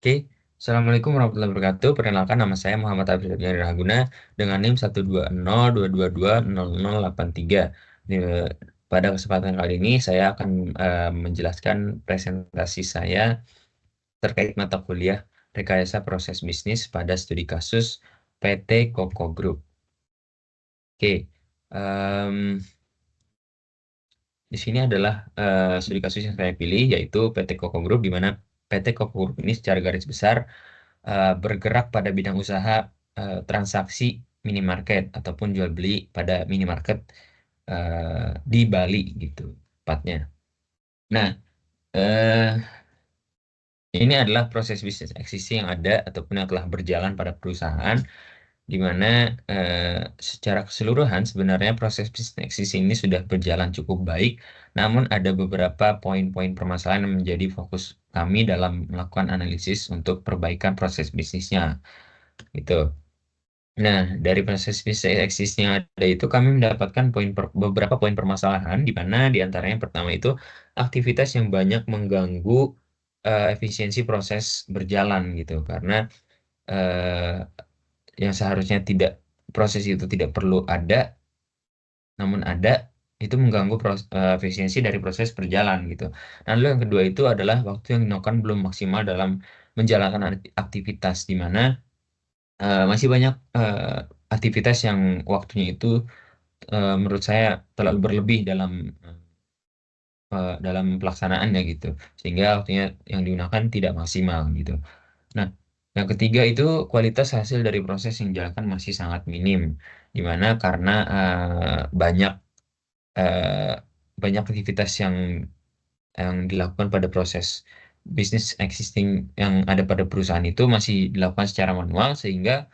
Oke, Assalamualaikum warahmatullahi wabarakatuh. Perkenalkan nama saya Muhammad Abdul Rahaguna dengan NIM 12022200083. Di- Pada kesempatan kali ini saya akan menjelaskan presentasi saya terkait mata kuliah Rekayasa Proses Bisnis pada Studi Kasus PT Koko Group. Oke, em, di sini adalah studi kasus yang saya pilih yaitu PT Koko Group, di mana PT Koko Group ini secara garis besar bergerak pada bidang usaha transaksi minimarket ataupun jual beli pada minimarket di Bali gitu tepatnya. Nah, eh, ini adalah proses bisnis eksisi yang ada ataupun yang telah berjalan pada perusahaan, di mana secara keseluruhan sebenarnya proses bisnis eksisi ini sudah berjalan cukup baik, namun ada beberapa poin-poin permasalahan yang menjadi fokus kami dalam melakukan analisis untuk perbaikan proses bisnisnya gitu. Nah, dari proses bisnis eksis yang ada itu kami mendapatkan beberapa poin permasalahan, di mana di antaranya yang pertama itu aktivitas yang banyak mengganggu efisiensi proses berjalan gitu, karena yang seharusnya tidak, proses itu tidak perlu ada, namun ada, itu mengganggu efisiensi dari proses berjalan gitu. Nah, lalu yang kedua itu adalah waktu yang digunakan belum maksimal dalam menjalankan aktivitas, di mana masih banyak aktivitas yang waktunya itu menurut saya terlalu berlebih dalam pelaksanaannya gitu, sehingga waktunya yang digunakan tidak maksimal gitu. Nah, yang ketiga itu kualitas hasil dari proses yang dijalankan masih sangat minim, di mana karena eh, banyak aktivitas yang dilakukan pada proses bisnis existing yang ada pada perusahaan itu masih dilakukan secara manual, sehingga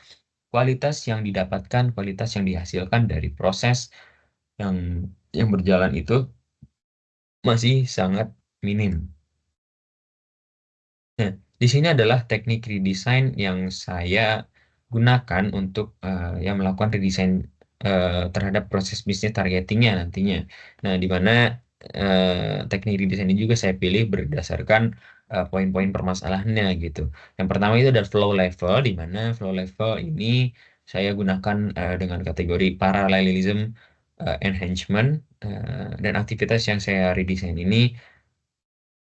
kualitas yang didapatkan, kualitas yang dihasilkan dari proses yang yang berjalan itu masih sangat minim. Nah, di sini adalah teknik redesign yang saya gunakan untuk yang melakukan redesign terhadap proses bisnis targetingnya nantinya. Nah, di mana teknik redesign ini juga saya pilih berdasarkan poin-poin permasalahannya gitu. Yang pertama itu adalah flow level, di mana flow level ini saya gunakan dengan kategori parallelism enhancement, dan aktivitas yang saya redesign ini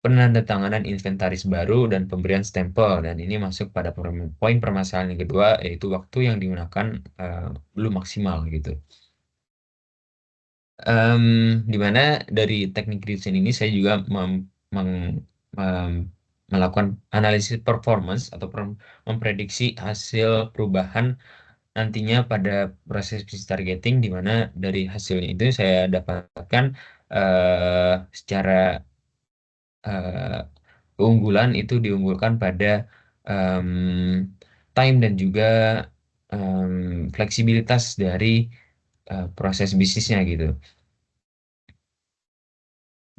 penandatanganan inventaris baru dan pemberian stempel, dan ini masuk pada poin permasalahan yang kedua, yaitu waktu yang digunakan belum maksimal gitu. Em, di mana dari teknik desain ini saya juga melakukan analisis performance atau memprediksi hasil perubahan nantinya pada proses bisnis targeting, di mana dari hasilnya itu saya dapatkan secara eh, keunggulan itu diunggulkan pada em, time dan juga fleksibilitas dari proses bisnisnya gitu,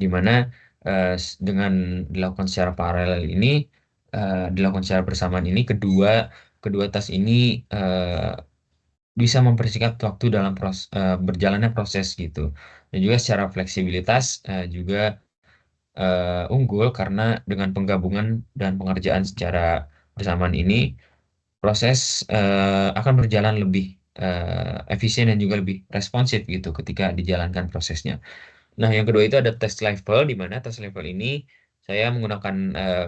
di mana dengan dilakukan secara paralel ini, dilakukan secara bersamaan ini, kedua kedua tas ini eh, bisa mempersingkat waktu dalam berjalannya proses gitu, dan juga secara fleksibilitas juga unggul, karena dengan penggabungan dan pengerjaan secara bersamaan ini proses akan berjalan lebih efisien dan juga lebih responsif gitu ketika dijalankan prosesnya. Nah, yang kedua itu ada task level, di mana task level ini saya menggunakan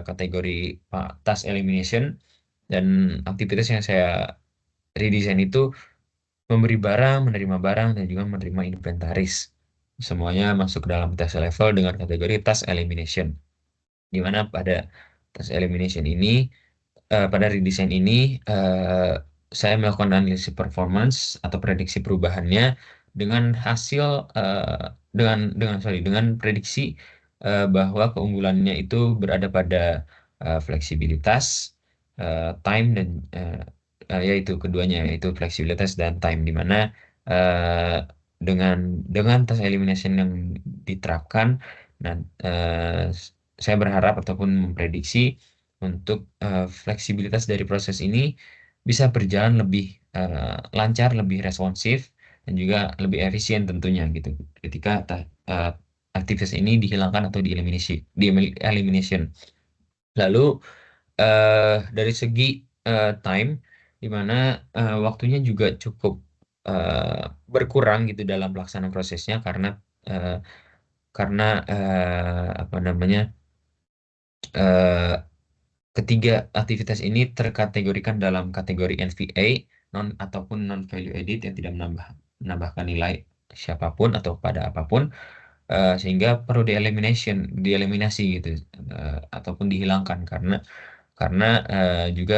kategori task elimination, dan aktivitas yang saya redesign itu memberi barang, menerima barang, dan juga menerima inventaris. Semuanya masuk dalam task level dengan kategori task elimination, di mana pada task elimination ini, pada redesign ini, saya melakukan analisis performance atau prediksi perubahannya dengan hasil dengan prediksi bahwa keunggulannya itu berada pada fleksibilitas, time, dan yaitu keduanya, yaitu fleksibilitas dan time, di mana eh, dengan task elimination yang diterapkan, dan saya berharap ataupun memprediksi untuk fleksibilitas dari proses ini bisa berjalan lebih lancar, lebih responsif, dan juga lebih efisien tentunya gitu ketika aktivitas ini dihilangkan atau elimination. Lalu dari segi time, di mana waktunya juga cukup berkurang gitu dalam pelaksanaan prosesnya eh, karena apa namanya eh, ketiga aktivitas ini terkategorikan dalam kategori NVA non ataupun non value added yang tidak menambahkan nilai siapapun atau pada apapun, sehingga perlu dieliminasi gitu, ataupun dihilangkan karena juga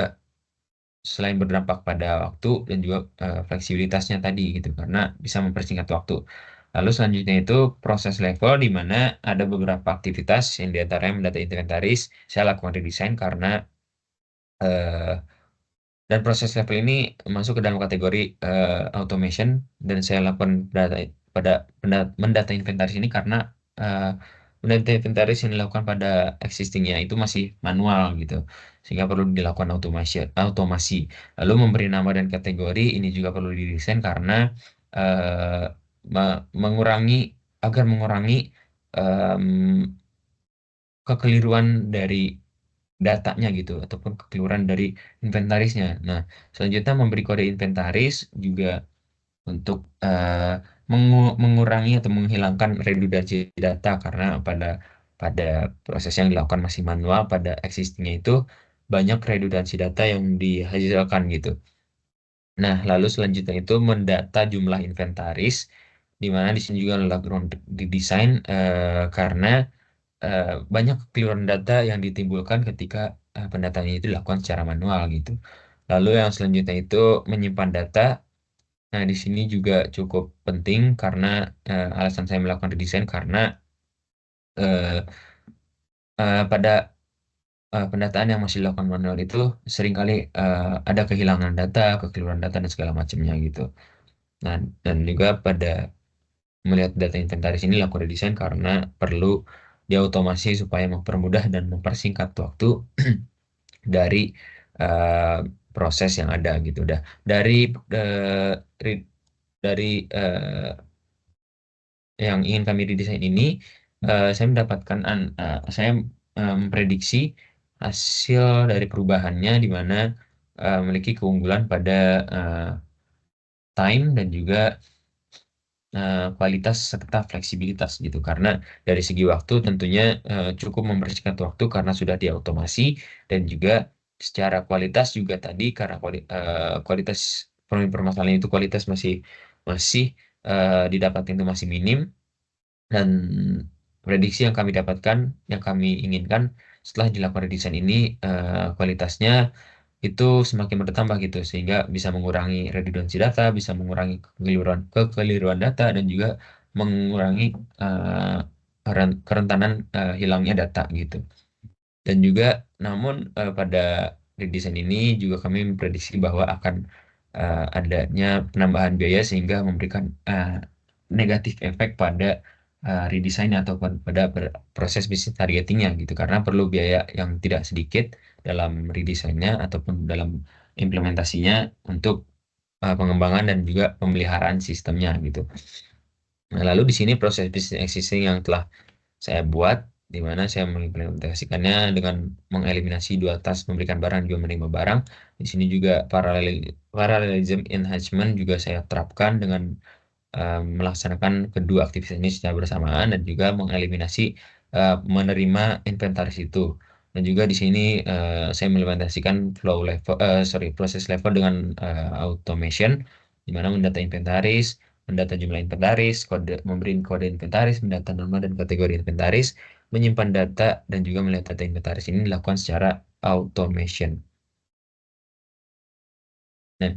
selain berdampak pada waktu dan juga fleksibilitasnya tadi gitu karena bisa mempersingkat waktu. Lalu selanjutnya itu proses level di mana ada beberapa aktivitas yang diantaranya mendata inventaris. Saya lakukan redesign karena eh, dan proses level ini masuk ke dalam kategori automation, dan saya lakukan mendata inventaris ini karena eh, mendata inventaris yang dilakukan pada existingnya itu masih manual gitu, sehingga perlu dilakukan otomasi. Lalu memberi nama dan kategori ini juga perlu didesain karena eh, mengurangi agar mengurangi em, kekeliruan dari datanya gitu ataupun kekeliruan dari inventarisnya. Nah, selanjutnya memberi kode inventaris juga untuk mengurangi atau menghilangkan redundansi data karena pada pada proses yang dilakukan masih manual pada existingnya itu banyak redundansi data yang dihasilkan gitu. Nah, lalu selanjutnya itu mendata jumlah inventaris, di mana di sini juga dilakukan didesain karena eh, banyak kekeliruan data yang ditimbulkan ketika pendataan itu dilakukan secara manual gitu. Lalu yang selanjutnya itu menyimpan data. Nah, di sini juga cukup penting karena alasan saya melakukan redesign karena eh, pada pendataan yang masih dilakukan manual itu seringkali ada kehilangan data, kekeliruan data dan segala macamnya gitu. Nah, dan juga pada melihat data inventaris ini lakukan redesign karena perlu diautomasi supaya mempermudah dan mempersingkat waktu dari eh, proses yang ada gitu. Dari eh, ri- dari yang ingin kami redesign ini, saya mendapatkan saya memprediksi hasil dari perubahannya di mana memiliki keunggulan pada eh, time dan juga kualitas serta fleksibilitas gitu karena dari segi waktu tentunya cukup membersihkan waktu karena sudah diotomasi, dan juga secara kualitas juga tadi karena kualitas permasalahan itu kualitas masih masih didapatkan itu masih minim, dan prediksi yang kami dapatkan yang kami inginkan setelah dilakukan desain ini kualitasnya itu semakin bertambah gitu sehingga bisa mengurangi redundansi data, bisa mengurangi kekeliruan data, dan juga mengurangi eh, kerentanan hilangnya data gitu. Dan juga namun pada redesign ini juga kami memprediksi bahwa akan adanya penambahan biaya sehingga memberikan negatif efek pada redesign ataupun pada proses bisnis targetingnya gitu karena perlu biaya yang tidak sedikit dalam redesainnya ataupun dalam implementasinya untuk pengembangan dan juga pemeliharaan sistemnya gitu. Nah, lalu di sini proses bisnis existing yang telah saya buat, di mana saya mengimplementasikannya dengan mengeliminasi dua task memberikan barang juga menerima barang. Di sini juga parallelism enhancement juga saya terapkan dengan melaksanakan kedua aktivitas ini secara bersamaan dan juga mengeliminasi menerima inventaris itu. Dan juga di sini saya mengimplementasikan proses level dengan automation, di mana mendata inventaris, mendata jumlah inventaris, memberi kode inventaris, mendata nama dan kategori inventaris, menyimpan data, dan juga melihat data inventaris ini dilakukan secara automation. Nah,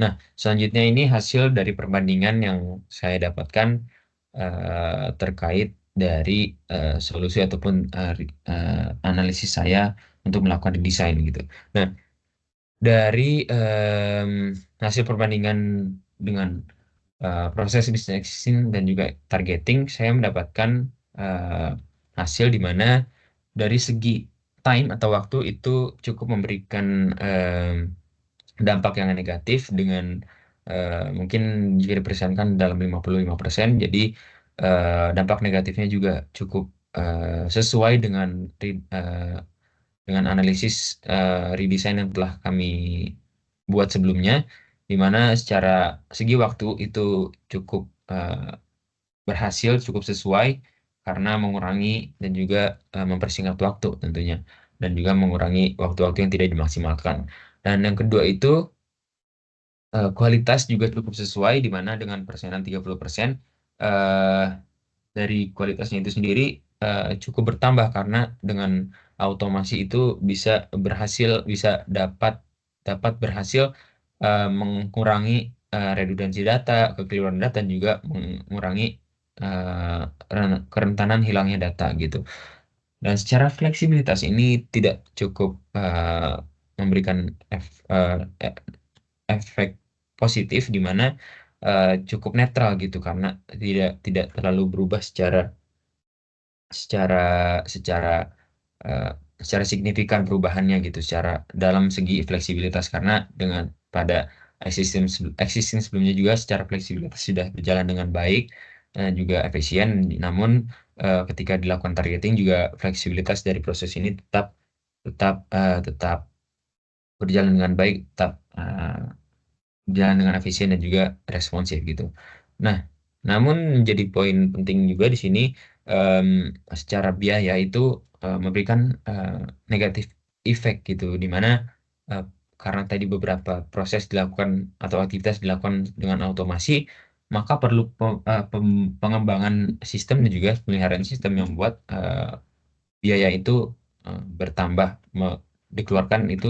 Nah, selanjutnya ini hasil dari perbandingan yang saya dapatkan terkait dari solusi ataupun analisis saya untuk melakukan desain gitu. Nah, dari hasil perbandingan dengan proses business existing dan juga targeting, saya mendapatkan eh, hasil di mana dari segi time atau waktu itu cukup memberikan dampak yang negatif dengan mungkin jika dipersenkan dalam 55%. Jadi dampak negatifnya juga cukup sesuai dengan analisis redesign yang telah kami buat sebelumnya, di mana secara segi waktu itu cukup berhasil, cukup sesuai karena mengurangi dan juga mempersingkat waktu tentunya, dan juga mengurangi waktu-waktu yang tidak dimaksimalkan. Dan yang kedua itu kualitas juga cukup sesuai, di mana dengan persenan 30%, eh, dari kualitasnya itu sendiri cukup bertambah karena dengan automasi itu bisa bisa dapat dapat berhasil mengurangi redundansi data, kekeliruan data, dan juga mengurangi kerentanan hilangnya data gitu. Dan secara fleksibilitas ini tidak cukup memberikan efek positif, di mana cukup netral gitu karena tidak tidak terlalu berubah secara secara eh, secara signifikan perubahannya gitu secara dalam segi fleksibilitas, karena dengan pada existing sebelumnya juga secara fleksibilitas sudah berjalan dengan baik, juga efisien. Namun ketika dilakukan targeting juga fleksibilitas dari proses ini tetap berjalan dengan baik, tetap jalan dengan efisien dan juga responsif gitu. Nah, namun menjadi poin penting juga di sini, em, secara biaya itu memberikan eh, negatif efek gitu, di mana eh, karena tadi beberapa proses dilakukan atau aktivitas dilakukan dengan otomasi, maka perlu pengembangan sistem dan juga pemeliharaan sistem yang membuat biaya itu bertambah, dikeluarkan itu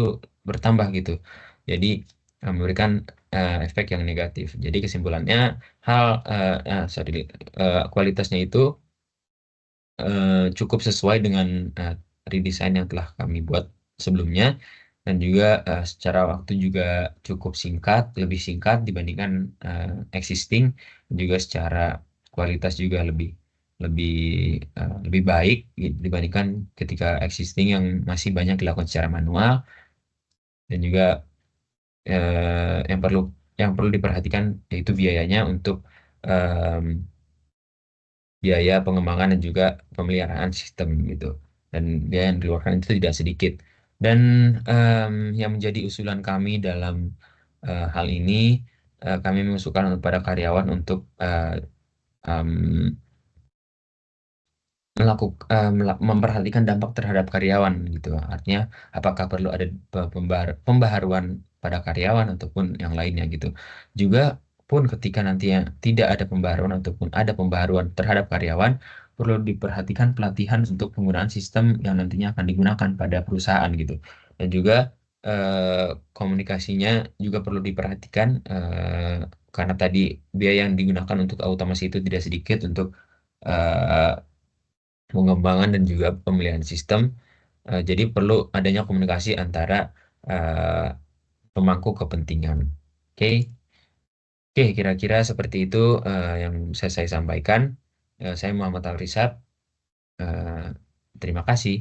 bertambah gitu. Jadi memberikan efek yang negatif. Jadi kesimpulannya, sorry, kualitasnya itu cukup sesuai dengan eh, redesign yang telah kami buat sebelumnya, dan juga secara waktu juga cukup singkat, lebih singkat dibandingkan eh, existing, dan juga secara kualitas juga lebih lebih baik dibandingkan ketika existing yang masih banyak dilakukan secara manual. Dan juga yang perlu diperhatikan yaitu biayanya untuk em, biaya pengembangan dan juga pemeliharaan sistem gitu. Dan biaya yang dikeluarkan itu tidak sedikit. Dan yang menjadi usulan kami dalam hal ini, kami mengusulkan kepada karyawan untuk em, memperhatikan dampak terhadap karyawan gitu. Artinya apakah perlu ada pembaharuan pada karyawan ataupun yang lainnya gitu. Juga pun ketika nantinya tidak ada pembaharuan ataupun ada pembaharuan terhadap karyawan, perlu diperhatikan pelatihan untuk penggunaan sistem yang nantinya akan digunakan pada perusahaan gitu. Dan juga komunikasinya juga perlu diperhatikan, karena tadi biaya yang digunakan untuk otomasi itu tidak sedikit untuk eh, pengembangan dan juga pemilihan sistem. Jadi perlu adanya komunikasi antara eh, pemangku kepentingan. Oke, Oke, kira-kira seperti itu yang bisa saya sampaikan. Saya Muhammad Al Risab. Eh, Terima kasih.